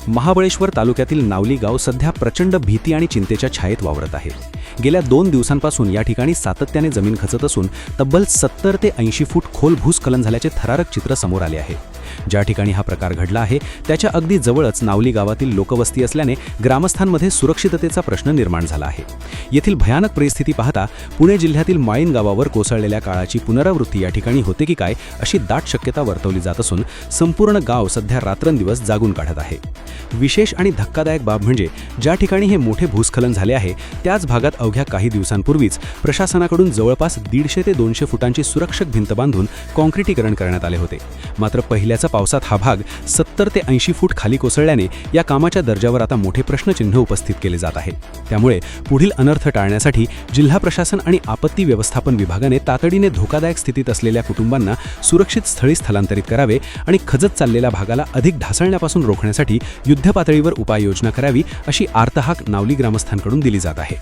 महाबळेश्वर तालुक्यातील नावली गाव सध्या प्रचंड भीती आणि चिंतेच्या छायेत वावरत आहे। गेल्या 2 दिवसांपासून या ठिकाणी सातत्याने जमीन खचत असून तब्बल 70 ते 80 फूट खोल भूस्खलन झाल्याचे थरारक चित्र समोर आले आहे। ज्या ठिकाणी हा प्रकार घडला आहे त्याच्या अगदी जवळच नावली गावातील लोकवस्ती असल्याने ग्रामस्थांमध्ये सुरक्षिततेचा प्रश्न निर्माण झाला आहे। येथील भयानक परिस्थिती पाहता पुणे जिल्ह्यातील माळीण गावावर कोसळलेल्या काळाची पुनरावृत्ती या ठिकाणी होते की काय अशी दाट शक्यता वर्तवली जात असून संपूर्ण गाव सध्या रात्रंदिवस जागून काढत आहे। विशेष आणि धक्कादायक बाब म्हणजे ज्या ठिकाणी हे मोठे भूस्खलन झाले आहे त्याच भागात अवघ्या काही दिवसांपूर्वीच प्रशासनाकडून जवळपास 150 ते 200 फुटांची सुरक्षक भिंत बांधून काँक्रिटीकरण करण्यात आले होते। मात्र पहिल्याच्या पावसात हा भाग 70 ते 80 फूट खाली कोसळल्याने या कामाच्या दर्जावर आता मोठे प्रश्नचिन्ह उपस्थित केले जात आहे। त्यामुळे पुढील अनर्थ टाळण्यासाठी जिल्हा प्रशासन आणि आपत्ती व्यवस्थापन विभागाने तातडीने धोकादायक स्थितीत असलेल्या कुटुंबांना सुरक्षित स्थळी स्थलांतरित करावे आणि खचत चाललेल्या भागाला अधिक ढासळण्यापासून रोखण्यासाठी युद्धपातळीवर उपाययोजना करावी अशी आर्तहाक नावली ग्रामस्थांकडून दिली जात आहे।